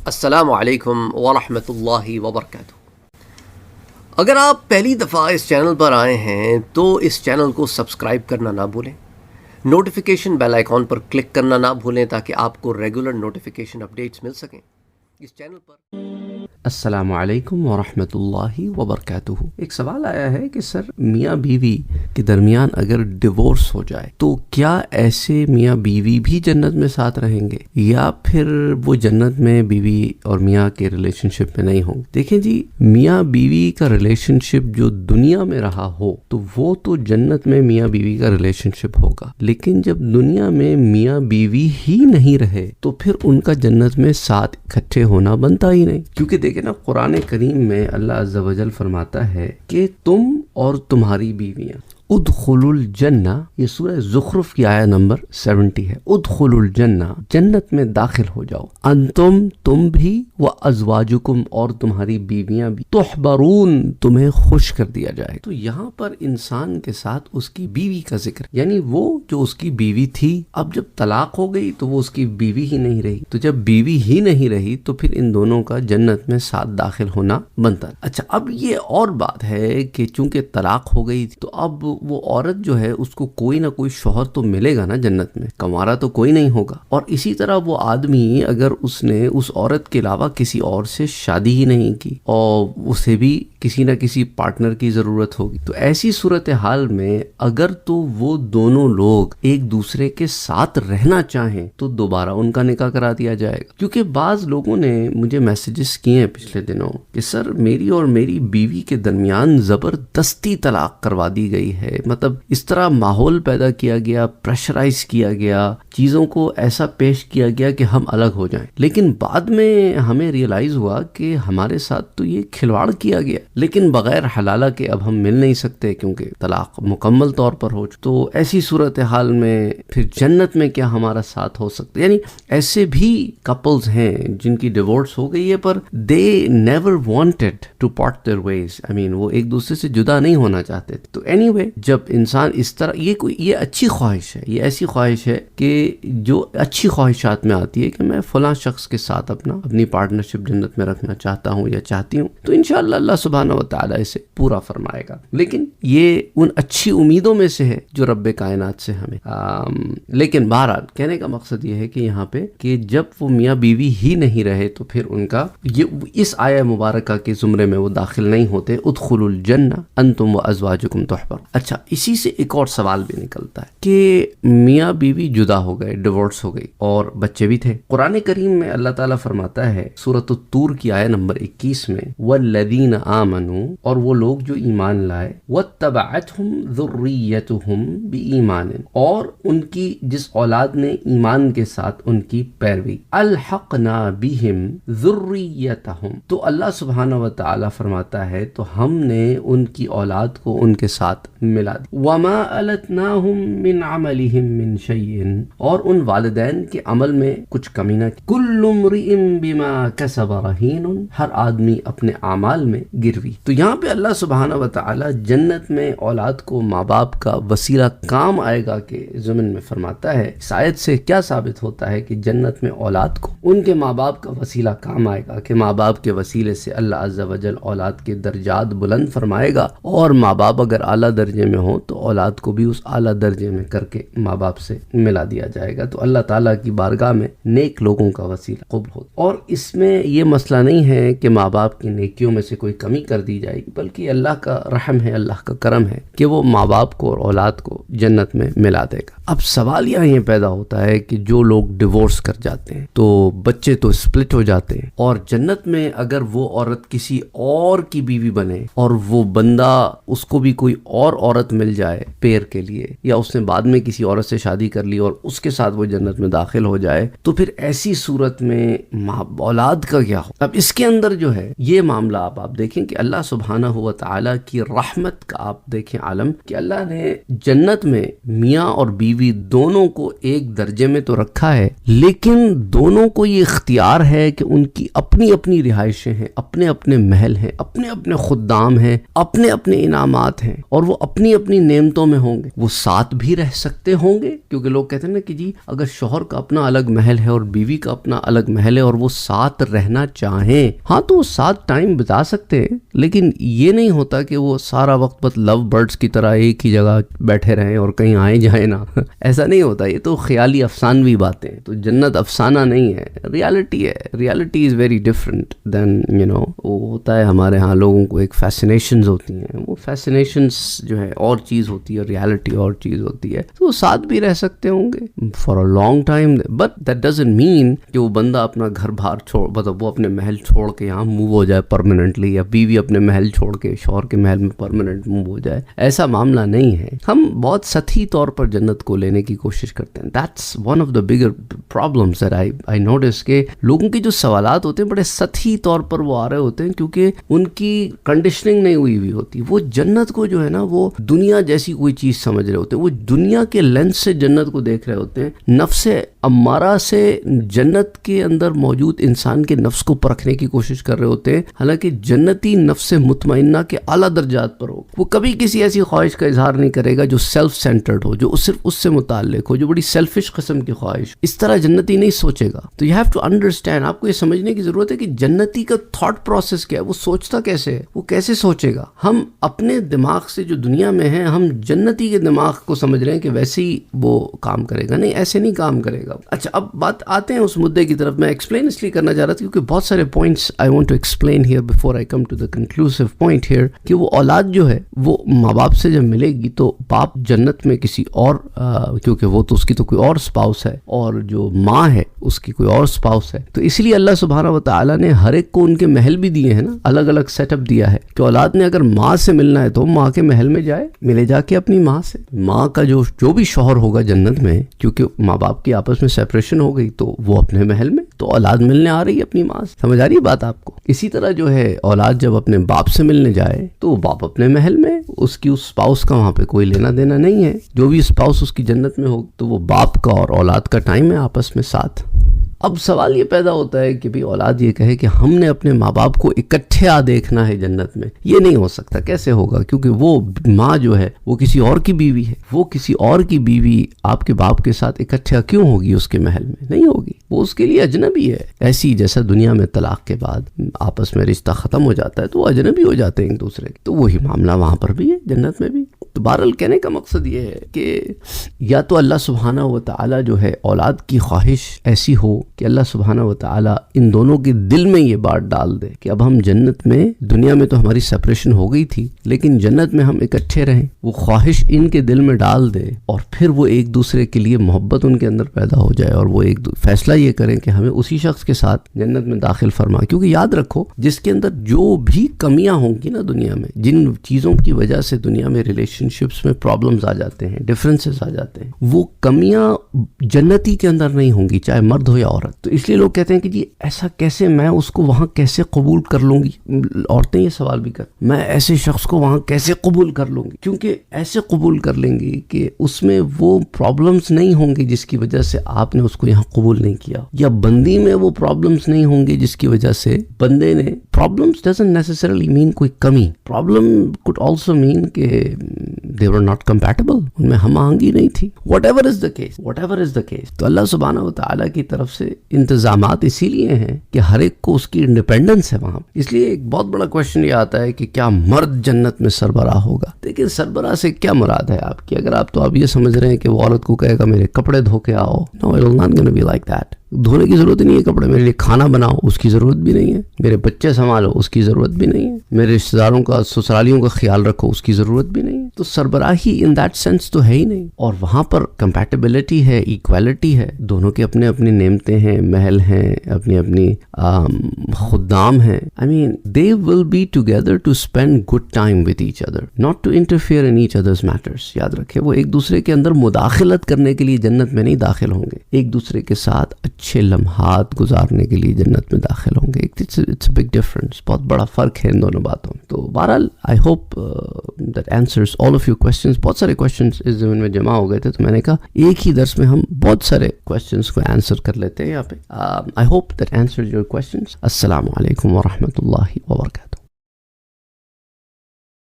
السلام علیکم ورحمۃ اللہ وبرکاتہ۔ اگر آپ پہلی دفعہ اس چینل پر آئے ہیں تو اس چینل کو سبسکرائب کرنا نہ بھولیں، نوٹیفیکیشن بیل آئیکن پر کلک کرنا نہ بھولیں تاکہ آپ کو ریگولر نوٹیفیکیشن اپڈیٹس مل سکیں۔ اس چینل پر السلام علیکم ورحمۃ اللہ وبرکاتہ۔ ایک سوال آیا ہے کہ سر، میاں بیوی کے درمیان اگر ڈیورس ہو جائے تو کیا ایسے میاں بیوی بھی جنت میں ساتھ رہیں گے، یا پھر وہ جنت میں بیوی اور میاں کے ریلیشن شپ میں نہیں ہوں؟ دیکھیں جی، میاں بیوی کا ریلیشن شپ جو دنیا میں رہا ہو تو وہ تو جنت میں میاں بیوی کا ریلیشن شپ ہوگا، لیکن جب دنیا میں میاں بیوی ہی نہیں رہے تو پھر ان کا جنت میں ساتھ اکٹھے ہونا بنتا ہی نہیں۔ کیونکہ دیکھیں نا، قرآن کریم میں اللہ عز و جل فرماتا ہے کہ تم اور تمہاری بیویاں ادخلوا الجنہ، یہ سورہ زخرف کی آیہ نمبر 70 ہے، ادخلوا الجنہ، جنت میں داخل ہو جاؤ، انتم، تم بھی، وازواجکم، اور تمہاری بیویاں بھی، تحبرون، تمہیں خوش کر دیا جائے۔ تو یہاں پر انسان کے ساتھ اس کی بیوی کا ذکر، یعنی وہ جو اس کی بیوی تھی، اب جب طلاق ہو گئی تو وہ اس کی بیوی ہی نہیں رہی، تو جب بیوی ہی نہیں رہی تو پھر ان دونوں کا جنت میں ساتھ داخل ہونا بنتا۔ اچھا، اب یہ اور بات ہے کہ چونکہ طلاق ہو گئی تو اب وہ عورت جو ہے اس کو کوئی نہ کوئی شوہر تو ملے گا نا جنت میں، کنوارا تو کوئی نہیں ہوگا۔ اور اسی طرح وہ آدمی اگر اس نے اس عورت کے علاوہ کسی اور سے شادی ہی نہیں کی اور اسے بھی کسی نہ کسی پارٹنر کی ضرورت ہوگی، تو ایسی صورتحال میں اگر تو وہ دونوں لوگ ایک دوسرے کے ساتھ رہنا چاہیں تو دوبارہ ان کا نکاح کرا دیا جائے گا۔ کیونکہ بعض لوگوں نے مجھے میسیجز کیے ہیں پچھلے دنوں کہ سر، میری اور میری بیوی کے درمیان زبردستی طلاق کروا دی گئی ہے، مطلب اس طرح ماحول پیدا کیا گیا، پریشرائز کیا گیا، چیزوں کو ایسا پیش کیا گیا کہ ہم الگ ہو جائیں، لیکن بعد میں ہمیں ریئلائز ہوا کہ ہمارے ساتھ تو یہ کھلواڑ کیا گیا، لیکن بغیر حلالہ کے اب ہم مل نہیں سکتے کیونکہ طلاق مکمل طور پر ہو چکی۔ تو ایسی صورتحال میں پھر جنت میں کیا ہمارا ساتھ ہو سکتا ہے؟ یعنی ایسے بھی کپلز ہیں جن کی ڈیورس ہو گئی ہے پر they never wanted to part their ways, وہ ایک دوسرے سے جدا نہیں ہونا چاہتے تھے۔ تو اینی وے، جب انسان اس طرح، یہ اچھی خواہش ہے، یہ ایسی خواہش ہے کہ جو اچھی خواہشات میں آتی ہے کہ میں فلاں شخص کے ساتھ اپنی پارٹنرشپ جنت میں رکھنا چاہتا ہوں یا چاہتی ہوں، تو انشاءاللہ اللہ سبحانہ و تعالیٰ اسے پورا فرمائے گا۔ لیکن یہ ان اچھی امیدوں میں سے ہے جو رب کائنات سے ہمیں لیکن بہرحال کہنے کا مقصد یہ ہے کہ یہاں پہ کہ جب وہ میاں بیوی ہی نہیں رہے تو پھر ان کا اس آیہ مبارکہ کے زمرے میں وہ داخل نہیں ہوتے، ادخلوا الجنہ انتم وازواجکم تحبرون۔ اچھا، اسی سے ایک اور سوال بھی نکلتا ہے کہ میاں بیوی جدا ہو گئے، ڈیورس ہو گئی اور بچے بھی تھے۔ قرآن کریم میں اللہ تعالیٰ فرماتا ہے سورۃ الطور کی آیہ نمبر 21 میں، والذین آمنوا، اور وہ لوگ جو ایمان لائے، واتبعتہم ذریتہم بایمان، اور ان کی جس اولاد نے ایمان کے ساتھ ان کی پیروی، الحقنا بہم ذریتہم، تو اللہ سبحانہ و تعالیٰ فرماتا ہے تو ہم نے ان کی اولاد کو ان کے ساتھ ملا دی، وما التناہم من عملہم من شیء، اور ان والدین کے عمل میں کچھ کمی نہ کی، کل امرئ بما کسب رہین، ہر آدمی اپنے اعمال میں گروی۔ تو یہاں پہ اللہ سبحانہ و تعالی جنت میں اولاد کو ماں باپ کا وسیلہ کام آئے گا کہ ضمن میں فرماتا ہے۔ اس آیت سے کیا ثابت ہوتا ہے کہ جنت میں اولاد کو ان کے ماں باپ کا وسیلہ کام آئے گا کہ ماں باپ کے وسیلے سے اللہ عز و جل اولاد کے درجات بلند فرمائے گا، اور ماں باپ اگر اعلیٰ درجے میں ہوں تو اولاد کو بھی اس اعلیٰ درجے میں کر کے ماں باپ سے ملا دیا جائے گا، تو اللہ تعالیٰ کی بارگاہ میں نیک لوگوں کا وسیلہ قبول ہو۔ اور اس میں یہ مسئلہ نہیں ہے کہ ماں باپ کی نیکیوں میں سے کوئی کمی کر دی جائے گی، بلکہ اللہ کا رحم ہے، اللہ کا کرم ہے کہ وہ ماں باپ کو اور اولاد کو جنت میں ملا دے گا۔ اب سوال یہ پیدا ہوتا ہے کہ جو لوگ ڈیورس کر جاتے ہیں تو بچے تو سپلٹ ہو جاتے ہیں، اور جنت میں اگر وہ عورت کسی اور کی بیوی بنے اور وہ بندہ اس کو بھی کوئی اور عورت مل جائے پیر کے لیے، یا اس نے بعد میں کسی عورت سے شادی کر لی اور اس کے ساتھ وہ جنت میں داخل ہو جائے، تو پھر ایسی صورت میں اولاد کا کیا ہو؟ اب اس کے اندر جو ہے یہ معاملہ آپ دیکھیں کہ اللہ سبحانہ و تعالیٰ کی رحمت کا آپ دیکھیں عالم کہ اللہ نے جنت میں میاں اور بیوی دونوں کو ایک درجے میں تو رکھا ہے، لیکن دونوں کو یہ اختیار ہے کہ ان کی اپنی اپنی رہائشیں ہیں، اپنے اپنے محل ہیں، اپنے اپنے خدام ہیں، اپنے اپنے انعامات ہیں، اور وہ اپنی اپنی نعمتوں میں ہوں گے۔ وہ ساتھ بھی رہ سکتے ہوں گے، کیونکہ لوگ کہتے ہیں نا کہ جی اگر شوہر کا اپنا الگ محل ہے اور بیوی کا اپنا الگ محل ہے اور وہ ساتھ رہنا چاہیں، ہاں تو وہ ساتھ ٹائم بتا سکتے ہیں، لیکن یہ نہیں ہوتا کہ وہ سارا وقت بس لو برڈز کی طرح ایک ہی جگہ بیٹھے رہیں اور کہیں آئیں جائیں نا۔ ایسا نہیں ہوتا، یہ تو خیالی افسانوی باتیں۔ تو جنت افسانہ نہیں ہے، ریالٹی ہے۔ ریالٹی از ویری ڈفرینٹ دین وہ ہوتا ہے ہمارے ہاں لوگوں کو ایک فیسنیشنز ہوتی ہیں، وہ فیسنیشنز جو ہے اور چیز ہوتی ہے، ریالٹی اور چیز ہوتی ہے۔ تو وہ ساتھ بھی رہ سکتے ہوں گے for a long time, but that doesn't mean کہ وہ بندہ اپنا گھر بار چھوڑ، مطلب وہ اپنے محل چھوڑ کے یہاں موو ہو جائے پرماننٹلی، یا بیوی اپنے محل چھوڑ کے شوہر کے محل میں پرماننٹ موو ہو جائے۔ ایسا معاملہ نہیں ہے۔ ہم بہت سطحی طور پر جنت کو لینے کی کوشش کرتے ہیں۔ That's one of the bigger problems that I notice کہ لوگوں کے جو سوالات ہوتے ہیں بڑے سطحی طور پر وہ آ رہے ہوتے ہیں، کیونکہ ان کی کنڈیشننگ نہیں ہوئی ہوتی۔ وہ جنت کو جو ہے نا وہ دنیا جیسی کوئی چیز سمجھ رہے ہوتے ہیں، وہ دنیا کے لینس سے جنت کو دیکھ رہے ہوتے ہیں، نفس امارہ سے جنت کے اندر موجود انسان کے نفس کو پرکھنے کی کوشش کر رہے ہوتے ہیں، حالانکہ جنتی نفس مطمئنہ کے اعلیٰ درجات پر ہو۔ وہ کبھی کسی ایسی خواہش کا اظہار نہیں کرے گا جو سیلف سینٹرڈ ہو، جو صرف اس سے متعلق ہو، جو بڑی سیلفش قسم کی خواہش۔ اس طرح جنتی نہیں سوچے گا۔ تو یو ہیو ٹو انڈرسٹینڈ، آپ کو یہ سمجھنے کی ضرورت ہے کہ جنتی کا تھاٹ پروسیس کیا ہے، وہ سوچتا کیسے ہے، وہ کیسے سوچے گا۔ ہم اپنے دماغ سے جو دنیا میں ہیں، ہم جنتی کے دماغ کو سمجھ رہے ہیں کہ ویسے ہی وہ کام کرے گا، نہیں ایسے نہیں کام کرے گا۔ اچھا اب بات آتے ہیں اس مدعے کی طرف۔ میں ایکسپلین اس لیے کرنا چاہ رہا تھا کیونکہ بہت سارے points I want to explain here before I come to the conclusive point here, کہ وہ اولاد جو ہے وہ ماں باپ سے جب ملے گی تو باپ جنت میں کسی اور کیونکہ وہ تو اس کی تو کوئی اور اسپاؤس ہے، اور جو ماں ہے اس کی کوئی اور اسپاؤس ہے، تو اس لیے اللہ سبحانہ و تعالیٰ نے ہر ایک کو ان کے محل بھی دیے ہیں نا، الگ الگ سیٹ اپ دیا ہے کہ اولاد نے اگر ماں سے ملنا ہے تو ماں کے محل میں جائے، ملے جا کے اپنی ماں سے۔ ماں کا جو بھی شوہر ہوگا جنت میں، کیونکہ ماں باپ کی آپس میں سیپریشن ہو گئی تو وہ اپنے محل میں، تو اولاد ملنے آ رہی ہے اپنی ماں سے۔ سمجھ آ رہی ہے بات آپ کو؟ اسی طرح جو ہے اولاد جب اپنے باپ سے ملنے جائے تو وہ باپ اپنے محل میں، اس کی اس اسپاؤس کا وہاں پہ کوئی لینا دینا نہیں ہے۔ جو بھی اسپاؤس اس کی جنت میں ہو تو وہ باپ کا اور اولاد کا ٹائم ہے آپس میں ساتھ۔ اب سوال یہ پیدا ہوتا ہے کہ بھی اولاد یہ کہے کہ ہم نے اپنے ماں باپ کو اکٹھے دیکھنا ہے جنت میں، یہ نہیں ہو سکتا۔ کیسے ہوگا؟ کیونکہ وہ ماں جو ہے وہ کسی اور کی بیوی ہے، وہ کسی اور کی بیوی آپ کے باپ کے ساتھ اکٹھے کیوں ہوگی؟ اس کے محل میں نہیں ہوگی، وہ اس کے لیے اجنبی ہے۔ ایسی جیسا دنیا میں طلاق کے بعد آپس میں رشتہ ختم ہو جاتا ہے تو وہ اجنبی ہو جاتے ہیں ایک دوسرے کے، تو وہی معاملہ وہاں پر بھی ہے، جنت میں بھی۔ تو بہرحال کہنے کا مقصد یہ ہے کہ یا تو اللہ سبحانہ و تعالیٰ جو ہے اولاد کی خواہش ایسی ہو کہ اللہ سبحانہ و تعالیٰ ان دونوں کے دل میں یہ بات ڈال دے کہ اب ہم جنت میں، دنیا میں تو ہماری سپریشن ہو گئی تھی لیکن جنت میں ہم اکٹھے رہیں، وہ خواہش ان کے دل میں ڈال دے، اور پھر وہ ایک دوسرے کے لیے محبت ان کے اندر پیدا ہو جائے، اور وہ ایک فیصلہ یہ کریں کہ ہمیں اسی شخص کے ساتھ جنت میں داخل فرما۔ کیونکہ یاد رکھو، جس کے اندر جو بھی کمیاں ہوں گی نا دنیا میں، جن چیزوں کی وجہ سے دنیا میں ریلیشن شپس میں پرابلمز آ جاتے ہیں، ڈفرینسز آ جاتے ہیں، وہ کمیاں جنتی کے اندر نہیں ہوں گی، چاہے مرد ہو یا عورت۔ تو اس لیے لوگ کہتے ہیں کہ جی ایسا کیسے، میں اس کو وہاں کیسے قبول کر لوں گی؟ عورتیں یہ سوال بھی کریں، میں ایسے شخص کو وہاں کیسے قبول کر لوں گی؟ کیونکہ ایسے قبول کر لیں گی کہ اس میں وہ پرابلمز نہیں ہوں گی جس کی وجہ سے آپ نے اس کو یہاں قبول نہیں کیا، یا بندی میں وہ پرابلمز نہیں ہوں گی جس کی وجہ سے بندے نے۔ پرابلمز ڈزنٹ نیسسرلی مین کوئی کمی، پرابلم could also mean کہ they were not compatible، ان میں ہم آہنگی نہیں تھی۔ whatever is the case، تو اللہ سبحانہ و تعالیٰ کی طرف سے انتظامات اسی لیے ہیں کہ ہر ایک کو اس کی انڈیپینڈنس ہے وہاں۔ اس لیے ایک بہت بڑا کویشچن یہ آتا ہے کہ کیا مرد جنت میں سربراہ ہوگا؟ دیکھیں سربراہ سے کیا مراد ہے آپ کی؟ اگر آپ تو آپ یہ سمجھ رہے ہیں کہ وہ عورت کو کہے گا میرے کپڑے دھو کے آؤ، no it will not gonna be like that۔ دھونے کی ضرورت نہیں ہے کپڑے، میرے لیے کھانا بناؤ اس کی ضرورت بھی نہیں ہے، میرے بچے سنبھالو اس کی ضرورت بھی نہیں ہے، میرے رشتہ داروں کا، سسرالیوں کا خیال رکھو اس کی ضرورت بھی نہیں ہے۔ تو سربراہی ان دیٹ سینس تو ہے ہی نہیں، اور وہاں پر کمپیٹیبلٹی ہے، ایکویلٹی ہے، دونوں کے اپنے اپنی نعمتیں ہیں، محل ہیں، اپنی اپنی خدام ہیں۔ I mean they will be together to spend good time with each other, not to interfere in each other's matters۔ یاد رکھیں وہ ایک دوسرے کے اندر مداخلت کرنے کے لیے جنت میں نہیں داخل ہوں گے، ایک دوسرے کے ساتھ اچھے لمحات گزارنے کے لیے جنت میں داخل ہوں گے. اٹس بگ ڈفرنس, بہت بڑا فرق ہے ان دونوں باتوں میں. تو بہرحال I hope that answers all of your questions. بہت سارے کویشچنس اس زمین میں جمع ہو گئے تھے, تو میں نے کہا ایک ہی درس میں ہم بہت سارے کویشچنس کو آنسر کر لیتے ہیں یہاں پہ. I hope that answers your questions. السلام علیکم ورحمۃ اللہ وبرکاتہ.